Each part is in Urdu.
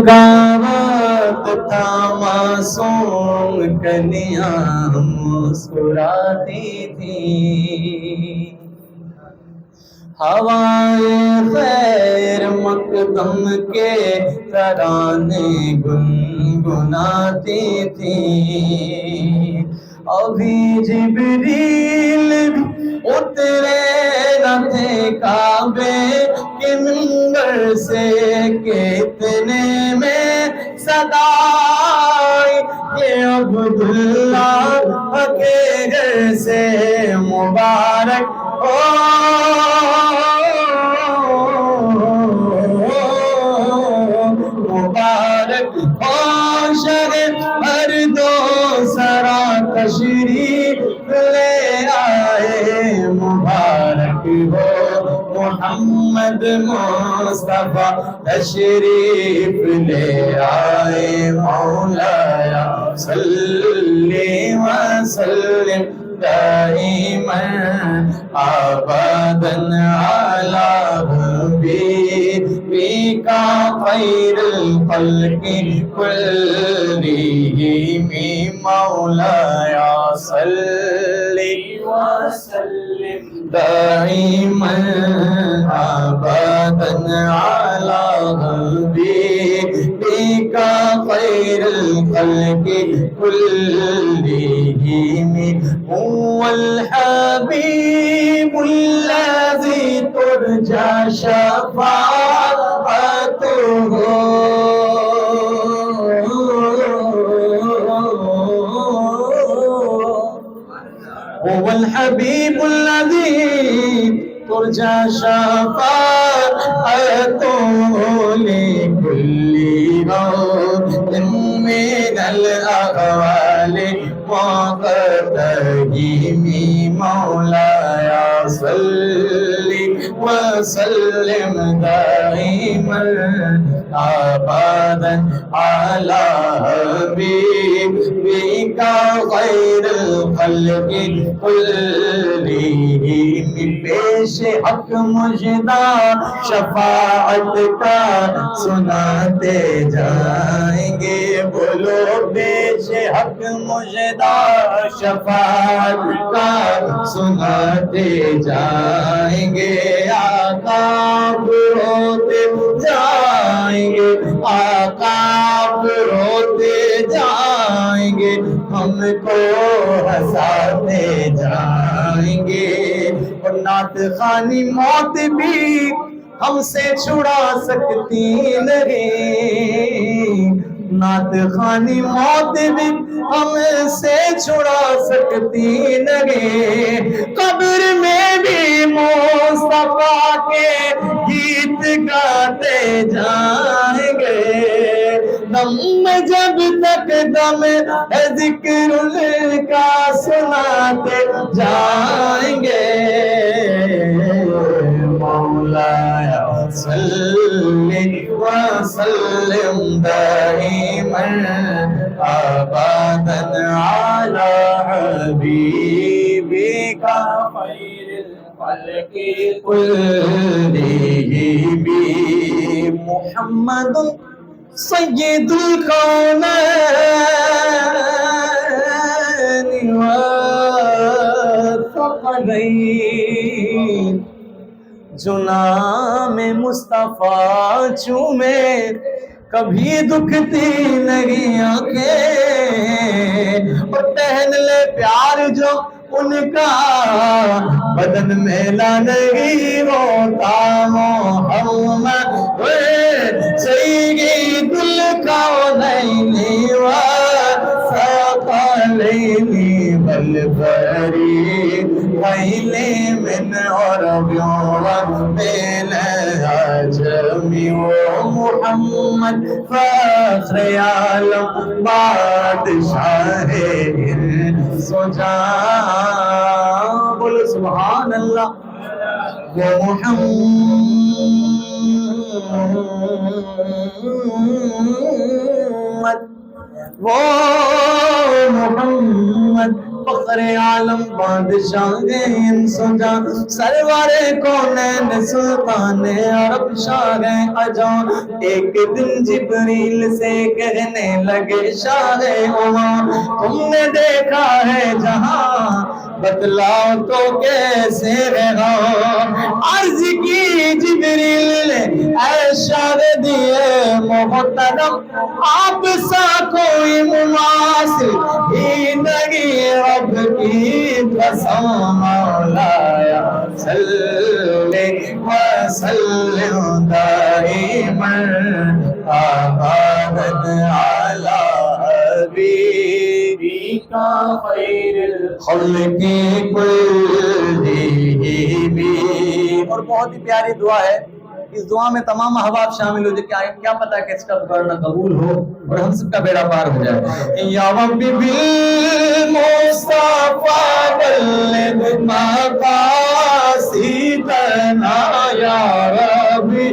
کا وقت تھا معصوم کلیاں مسکراتی تھی، ہوائے خیر مقدم کے ترانے گنگناتی تھی، ابھی جبریل اترے نہ تھے کعبے کے منبر سے کہ اتنے میں صدا آئی کہ عبداللہ کے گھر سے مبارک ہو مبارک ہو شہ ہر دو سرا تشریف لے آئے، مبارک ہو محمد مصطفیٰ تشریف لے آئے، مولایا صلی وسلم دائما ابدا علی حبیبک خیر الخلق کلہم، مولایا صلی وسلم دائما ابدا علی حبیبک خیر الخلق كلهم، هو الحبيب الذي ترجى شفاعته، هو الحبيب الذي ترجى شفاعته لكل روض من الأهوال وقتهم، مولاي صل وسلم دائما ابدا على حبيبك خير الخلق كلهم، پیش حق مجدہ شفاعت کا سناتے جائیں گے، بولو پیش حق مجدہ شفاعت کا سناتے جائیں گے، آقا روتے جائیں گے، آقا روتے جائیں گے، ہم کو ہنساتے جائیں گے، اور نعت خوانی موت بھی ہم سے چھڑا سکتی نہیں، نعت خوانی موت بھی ہم سے چھڑا سکتی نہیں، قبر میں بھی مصطفیٰ کے گیت گاتے جائیں گے، دم جب تک دم ہے ذکر ان کا سناتے جائیں گے، مولایا صلی وسلم دائما ابدا علی حبیبک خیر الخلق كلهم، محمد سید الکونین والثقلین، جو نام مصطفیٰ چومے کبھی دکھتی نہیں آنکھیں، اور پہن لے پیار جو ان کا بدن میلا نہیں ہوتا، محمد سید الکونین والثقلین والبحرین من عرب بین عجمی، ومحمد فخر عالم بادشاہ انس و جان، بولو سبحان اللہ، وہ محمد فخر عالم بادشاہ سجا سرور کونین سلطان عرب شاہ اجاں ایک دن جبریل سے کہنے لگے شاہ اماں تم نے دیکھا ہے جہاں بتلاؤ تو کیسے رہا عرض کی جبریل نے اے شاہ دیے محترم آپ سا کوئی مماثل ہی نہیں رب کی قسم مولایا صلی وسلم دائما ابدا علی حبیبک خیر الخلق کلہم۔ اور بہت ہی پیاری دعا ہے، اس دعا میں تمام احباب شامل ہو جائے، کیا پتا کہ اس کا پڑھنا قبول ہو اور ہم سب کا بیڑا پار ہو جائے۔ یا ربی بالمصطفیٰ بلغ مقاصدنا یا ربی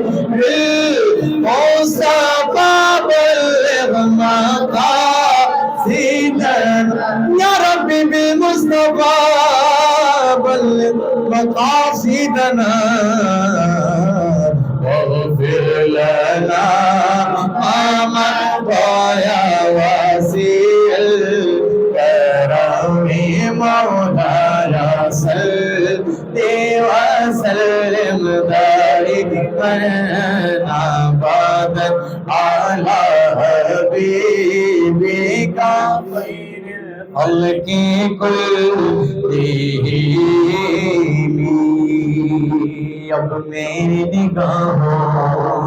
بالمصطفیٰ بلغ مقاصدنا یا ربی بالمصطفیٰ بلغ مقاصدنا واغفر لنا ما مضى يا واسع الكرم مولانا صل وسلم دائما ابدا على حبيبك خير الخلق كلهم۔ اب میری نگاہوں